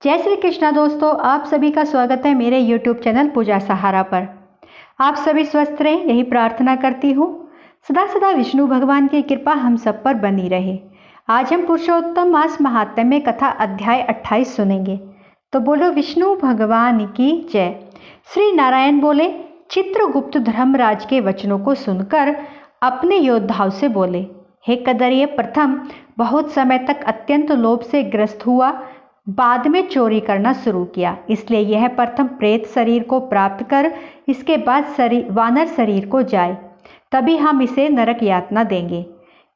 जय श्री कृष्णा दोस्तों, आप सभी का स्वागत है मेरे YouTube चैनल पूजा सहारा पर। आप सभी स्वस्थ रहें, यही प्रार्थना करती हूँ। सदा सदा विष्णु भगवान की कृपा हम सब पर बनी रहे। आज हम पुरुषोत्तम मास महात्म्य कथा अध्याय 28 सुनेंगे। तो बोलो विष्णु भगवान की जय। श्री नारायण बोले, चित्रगुप्त धर्मराज के वचनों को सुनकर अपने योद्धाओं से बोले, हे कदरिये, प्रथम बहुत समय तक अत्यंत लोभ से ग्रस्त हुआ, बाद में चोरी करना शुरू किया, इसलिए यह प्रथम प्रेत शरीर को प्राप्त कर इसके बाद वानर शरीर को जाए, तभी हम इसे नरक यातना देंगे।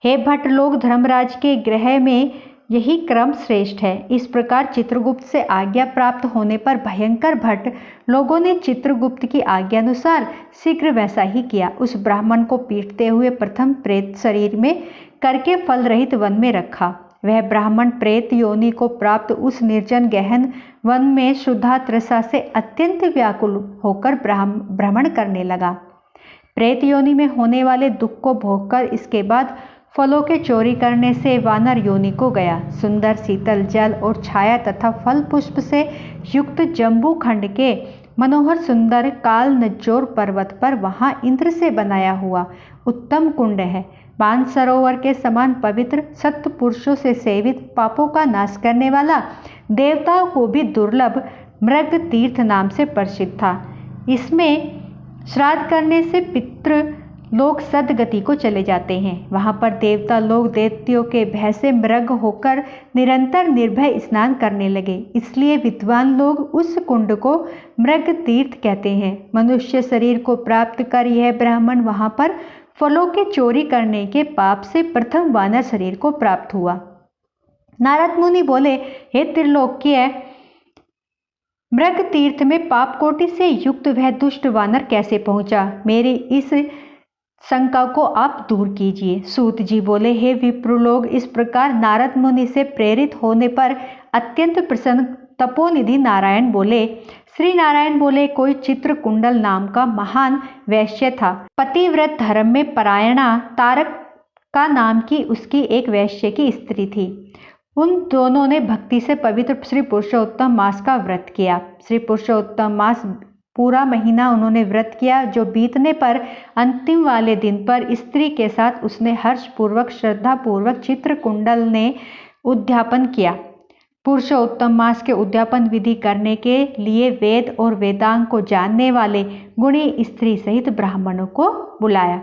हे भट्ट लोग, धर्मराज के गृह में यही क्रम श्रेष्ठ है। इस प्रकार चित्रगुप्त से आज्ञा प्राप्त होने पर भयंकर भट्ट लोगों ने चित्रगुप्त की आज्ञा अनुसार शीघ्र वैसा ही किया। उस ब्राह्मण को पीटते हुए प्रथम प्रेत शरीर में करके फल रहित वन में रखा। वह ब्राह्मण प्रेत योनि को प्राप्त उस निर्जन गहन वन में शुद्धा तृषा से अत्यंत व्याकुल होकर भ्रमण करने लगा। प्रेत योनि में होने वाले दुख को भोगकर इसके बाद फलों के चोरी करने से वानर योनि को गया। सुंदर शीतल जल और छाया तथा फल पुष्प से युक्त जम्बू खंड के मनोहर सुंदर काल नज्जोर पर्वत पर वहां इंद्र से बनाया हुआ उत्तम कुंड है। मानसरोवर के समान पवित्र, सत्य पुरुषों से सेवित, पापों का नाश करने वाला, देवताओं को भी दुर्लभ मृग तीर्थ नाम से प्रसिद्ध था। इसमें श्राद्ध करने से पितृ लोग सदगति को चले जाते हैं। वहां पर देवता लोग दैत्यों के भय से मृग होकर निरंतर निर्भय स्नान करने लगे, इसलिए विद्वान लोग उस कुंड को मृग तीर्थ कहते हैं। मनुष्य शरीर को प्राप्त कर यह ब्राह्मण वहां पर फलों के चोरी करने के पाप से प्रथम वानर शरीर को प्राप्त हुआ। नारद मुनि बोले, हे त्रिलोक्य, मृग तीर्थ में पाप कोटि से युक्त वह दुष्ट वानर कैसे पहुंचा? मेरी इस शंका को आप दूर कीजिए। सूत जी बोले, हे विप्रुलोग, इस प्रकार नारद मुनि से प्रेरित होने पर अत्यंत प्रसन्न तपोनिधि नारायण बोले, श्री नारायण बोले, कोई चित्रकुंडल नाम का महान वैश्य था। पतिव्रत धर्म में परायणा तारक का नाम की उसकी एक वैश्य की स्त्री थी। उन दोनों ने भक्ति से पवित्र श्री पुरुषोत्तम मास का व्रत किया। श्री पुरुषोत्तम मास पूरा महीना उन्होंने व्रत किया, जो बीतने पर अंतिम वाले दिन पर स्त्री के साथ उसने हर्षपूर्वक श्रद्धा पूर्वक चित्रकुंडल ने उद्यापन किया। पुरुषोत्तम मास के उद्यापन विधि करने के लिए वेद और वेदांग को जानने वाले गुणी स्त्री सहित ब्राह्मणों को बुलाया।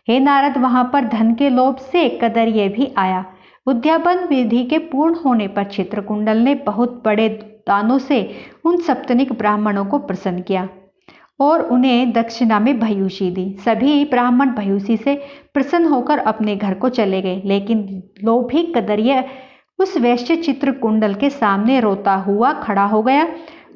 हे नारद, वहां पर धन के लोभ से कदरिये भी आया। उद्यापन विधि के पूर्ण होने पर चित्रकुंडल ने बहुत बड़े दानों से उन सप्तनिक ब्राह्मणों को प्रसन्न किया और उन्हें दक्षिणा में भयूषी दी। सभी ब्राह्मण भयूषी से प्रसन्न होकर अपने घर को चले गए, लेकिन लोभी कदरिया उस वैश्य चित्रकुंडल के सामने रोता हुआ खड़ा हो गया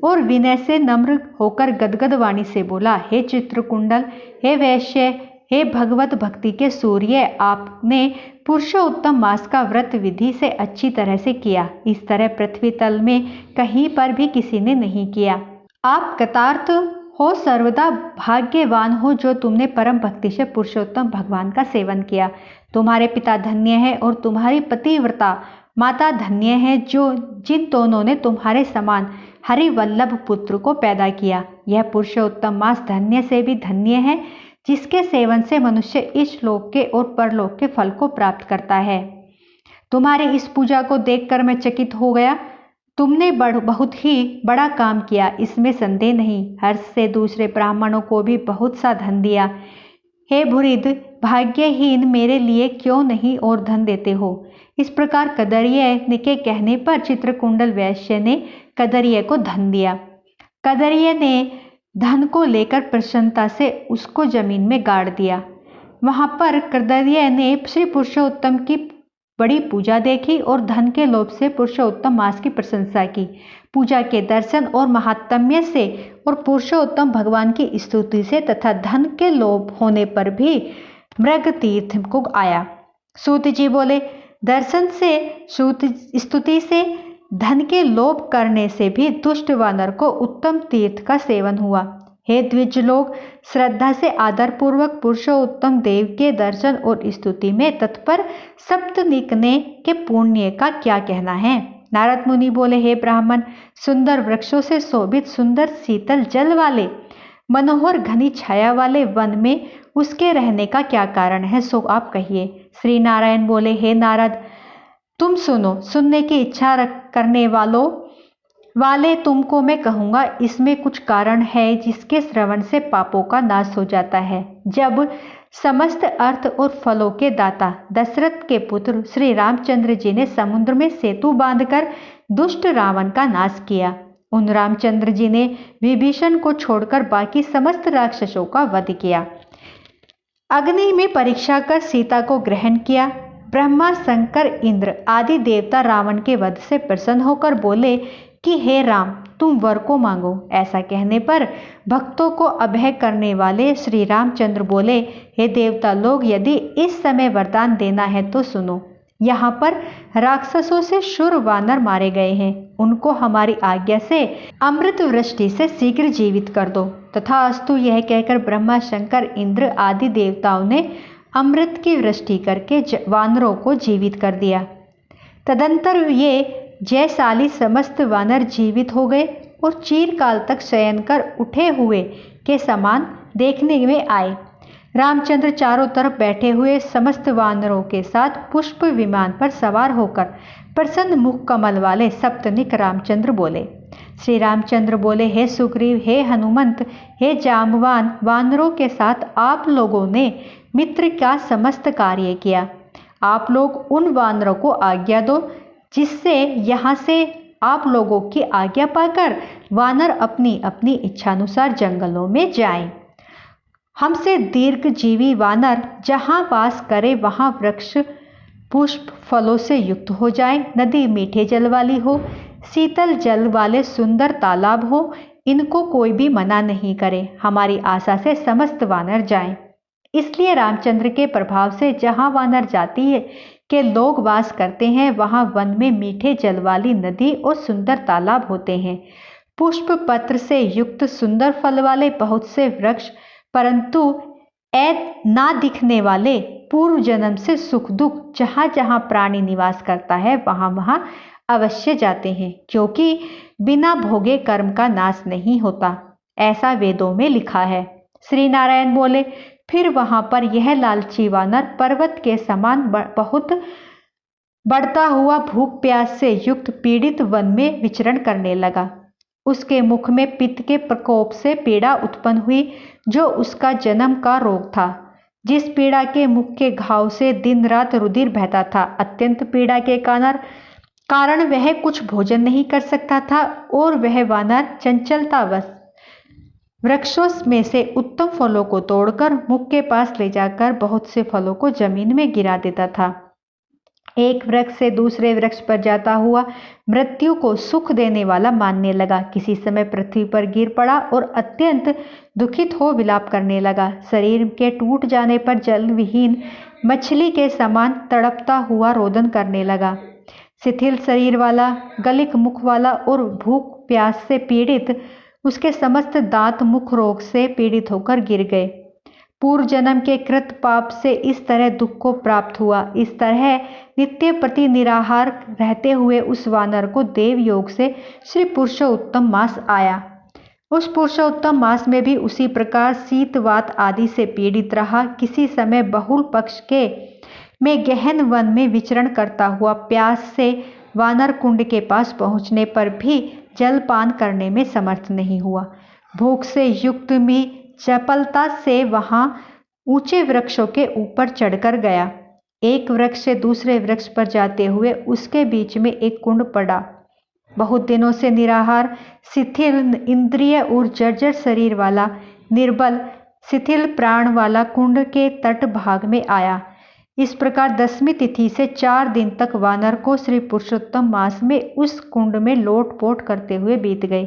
और विनय से नम्र होकर गदगद वाणी से बोला, हे चित्रकुंडल, हे वैश्य, हे भगवत भक्ति के सूर्य, आपने पुरुषोत्तम मास का व्रत विधि से अच्छी तरह से किया। इस तरह पृथ्वी तल में कहीं पर भी किसी ने नहीं किया। आप कृतार्थ हो, सर्वदा भाग्यवान हो, जो तुमने परम भक्ति से पुरुषोत्तम भगवान का सेवन किया। तुम्हारे पिता धन्य है और तुम्हारी पतिव्रता माता धन्य है, जिन दोनों ने तुम्हारे समान हरिवल्लभ पुत्र को पैदा किया। यह पुरुषोत्तम मास धन्य से भी धन्य है, जिसके सेवन से मनुष्य इस लोक के और परलोक के फल को प्राप्त करता है। तुम्हारी इस पूजा को देखकर मैं चकित हो गया। तुमने बहुत ही बड़ा काम किया, इसमें संदेह नहीं। हर्ष से दूसरे ब्राह्मणों को भी बहुत सा धन दिया। हे भुरिद, भाग्यहीन मेरे लिए क्यों नहीं और धन देते हो? इस प्रकार कदरिये के कहने पर चित्रकुंडल वैश्य ने कदरिये को धन दिया। कदरिये ने धन को लेकर प्रसन्नता से उसको जमीन में गाड़ दिया। वहां पर कदरिये ने श्री पुरुषोत्तम की बड़ी पूजा देखी और धन के लोभ से पुरुषोत्तम मास की प्रशंसा की। पूजा के दर्शन और महात्म्य से और पुरुषोत्तम भगवान की स्तुति से तथा धन के लोभ होने पर भी मृग तीर्थ को आया। सूत जी बोले, दर्शन से, स्तुति से, धन के लोभ करने से भी दुष्ट वानर को उत्तम तीर्थ का सेवन हुआ। हे द्विज लोग, श्रद्धा से आदर पूर्वक पुरुषोत्तम देव के दर्शन और स्तुति में तत्पर सप्तनिक ने के पुण्य का क्या कहना है? नारद मुनि बोले, हे ब्राह्मण, सुंदर वृक्षों से शोभित सुंदर शीतल जल वाले मनोहर घनी छाया वाले वन में उसके रहने का क्या कारण है, सो आप कहिए। श्री नारायण बोले, हे नारद, तुम सुनो। सुनने की इच्छा करने वाले तुमको मैं कहूंगा, इसमें कुछ कारण है जिसके श्रवण से पापों का नाश हो जाता है। जब समस्त अर्थ और फलों के दाता दशरथ के पुत्र श्री रामचंद्र जी ने समुद्र में सेतु बांधकर दुष्ट रावण का नाश किया, उन रामचंद्र जी ने विभीषण को छोड़कर बाकी समस्त राक्षसों का वध किया, अग्नि में परीक्षा कर सीता को ग्रहण किया। ब्रह्मा, शंकर, इंद्र आदि देवता रावण के वध से प्रसन्न होकर बोले कि हे राम, तुम वर को मांगो। ऐसा कहने पर भक्तों को अभय करने वाले श्री रामचंद्र बोले, हे देवता लोग, यदि इस समय वरदान देना है तो सुनो। यहाँ पर राक्षसों से शूर वानर मारे गए हैं, उनको हमारी आज्ञा से अमृत वृष्टि से शीघ्र जीवित कर दो। तथास्तु यह कहकर ब्रह्मा, शंकर, इंद्र आदि देवताओं ने अमृत की वृष्टि करके वानरों को जीवित कर दिया। तदंतर ये जयशाली समस्त वानर जीवित हो गए और चिरकाल तक शयन कर उठे हुए के समान देखने में आए। रामचंद्र चारों तरफ बैठे हुए समस्त वानरों के साथ पुष्प विमान पर सवार होकर प्रसन्न मुख कमल वाले सप्तनिक रामचंद्र बोले। श्री रामचंद्र बोले, हे सुग्रीव, हे हनुमंत, हे जामवान, वानरों के साथ आप लोगों ने मित्र का समस्त कार्य किया। आप लोग उन वानरों को आज्ञा दो जिससे यहाँ से आप लोगों की आज्ञा पाकर वानर अपनी अपनी इच्छानुसार जंगलों में जाएं। हमसे दीर्घजीवी वानर जहाँ वास करे वहाँ वृक्ष पुष्प फलों से युक्त हो जाए, नदी मीठे जल वाली हो, शीतल जल वाले सुंदर तालाब हो, इनको कोई भी मना नहीं करे। हमारी आशा से समस्त वानर जाएं। इसलिए रामचंद्र के प्रभाव से जहाँ वानर जाति है के लोग वास करते हैं, वहाँ वन में मीठे जल वाली नदी और सुंदर तालाब होते हैं, पुष्प पत्र से युक्त सुंदर फल वाले बहुत से वृक्ष, परंतु ऐद ना दिखने वाले पूर्व जन्म से सुख दुख जहाँ जहाँ प्राणी निवास करता है वहाँ वहाँ अवश्य जाते हैं, क्योंकि बिना भोगे कर्म का नाश नहीं होता, ऐसा वेदों में लिखा है। श्री नारायण बोले, फिर वहां पर यह लालची वानर पर्वत के समान बहुत बढ़ता हुआ भूख प्यास से युक्त पीड़ित वन में विचरण करने लगा। उसके मुख में पित्त के प्रकोप से पीड़ा उत्पन्न हुई, जो उसका जन्म का रोग था। जिस पीड़ा के मुख के घाव से दिन रात रुधिर बहता था, अत्यंत पीड़ा के कारण वह कुछ भोजन नहीं कर सकता था और वह वानर चंचलतावश वृक्षों में से उत्तम फलों को तोड़कर मुख के पास ले जाकर बहुत से फलों को जमीन में गिरा देता था। एक वृक्ष से दूसरे वृक्ष पर जाता हुआ मृत्यु को सुख देने वाला मानने लगा। किसी समय पृथ्वी पर गिर पड़ा और अत्यंत दुखित हो विलाप करने लगा। शरीर के टूट जाने पर जल विहीन मछली के समान तड़पता हुआ रोदन करने लगा। शिथिल शरीर वाला, गलिक मुख वाला और भूख प्यास से पीड़ित उसके समस्त दांत मुख रोग से पीड़ित होकर गिर गए। पूर्व जन्म के कृत पाप से इस तरह दुख को प्राप्त हुआ। इस तरह नित्य प्रति निराहार रहते हुए उस वानर को देव योग से श्री पुरुषोत्तम मास आया। उस पुरुषोत्तम मास में भी उसी प्रकार शीत वात आदि से पीड़ित रहा। किसी समय बहुल पक्ष के में गहन वन में विचरण करता हुआ प्यास से वानर कुंड के पास पहुंचने पर भी जलपान करने में समर्थ नहीं हुआ। भूख से युक्त में चपलता से वहां ऊंचे वृक्षों के ऊपर चढ़कर गया। एक वृक्ष से दूसरे वृक्ष पर जाते हुए उसके बीच में एक कुंड पड़ा। बहुत दिनों से निराहार, शिथिल इंद्रिय और जर्जर शरीर वाला, निर्बल शिथिल प्राण वाला कुंड के तट भाग में आया। इस प्रकार 10वीं तिथि से 4 दिन तक वानर को श्री पुरुषोत्तम मास में उस कुंड में लोटपोट करते हुए बीत गए।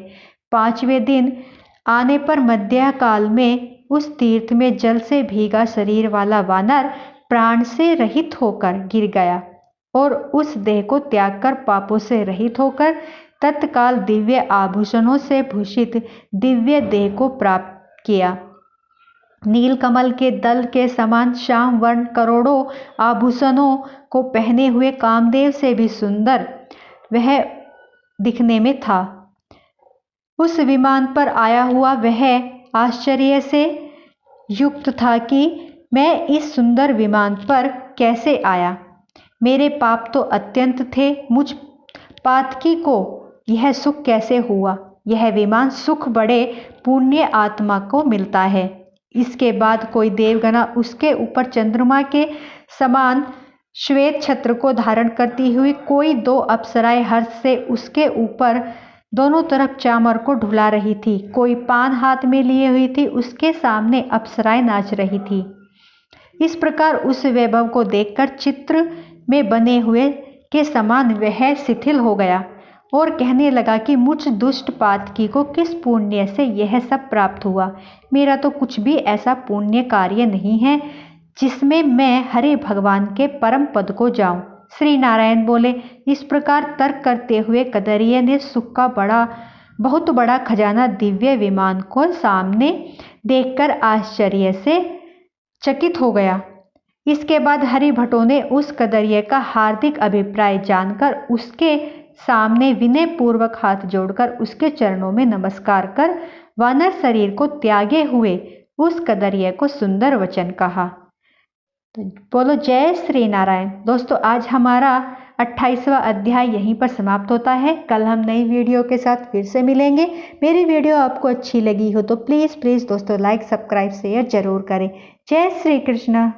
5वें दिन आने पर मध्य काल में उस तीर्थ में जल से भीगा शरीर वाला वानर प्राण से रहित होकर गिर गया और उस देह को त्याग कर पापों से रहित होकर तत्काल दिव्य आभूषणों से भूषित दिव्य देह को प्राप्त किया। नील कमल के दल के समान श्याम वर्ण करोड़ों आभूषणों को पहने हुए कामदेव से भी सुंदर वह दिखने में था। उस विमान पर आया हुआ वह आश्चर्य से युक्त था कि मैं इस सुंदर विमान पर कैसे आया। मेरे पाप तो अत्यंत थे, मुझ पातकी को यह सुख कैसे हुआ। यह विमान सुख बड़े पुण्य आत्मा को मिलता है। इसके बाद कोई देवगना उसके ऊपर चंद्रमा के समान श्वेत छत्र को धारण करती हुई कोई 2 अप्सराएं हर्ष से उसके ऊपर दोनों तरफ चामर को ढुला रही थी। कोई पान हाथ में लिए हुई थी, उसके सामने अप्सराएं नाच रही थी। इस प्रकार उस वैभव को देखकर चित्र में बने हुए के समान वह शिथिल हो गया और कहने लगा कि मुझ दुष्ट पातकी को किस पुण्य से यह सब प्राप्त हुआ। मेरा तो कुछ भी ऐसा पुण्य कार्य नहीं है जिसमें मैं हरि भगवान के परम पद को जाऊं। श्री नारायण बोले। इस प्रकार तर्क करते हुए कदरिये ने सुख का बहुत बड़ा खजाना दिव्य विमान को सामने देखकर आश्चर्य से चकित हो गया। इसके बाद हरिभटों ने उस कदरिये का हार्दिक अभिप्राय जानकर उसके सामने विनय पूर्वक हाथ जोड़कर उसके चरणों में नमस्कार कर वानर शरीर को त्यागे हुए उस कदरिये को सुंदर वचन कहा। तो बोलो जय श्री नारायण। दोस्तों, आज हमारा 28वां अध्याय यहीं पर समाप्त होता है। कल हम नई वीडियो के साथ फिर से मिलेंगे। मेरी वीडियो आपको अच्छी लगी हो तो प्लीज़ दोस्तों लाइक, सब्सक्राइब, शेयर जरूर करें। जय श्री कृष्ण।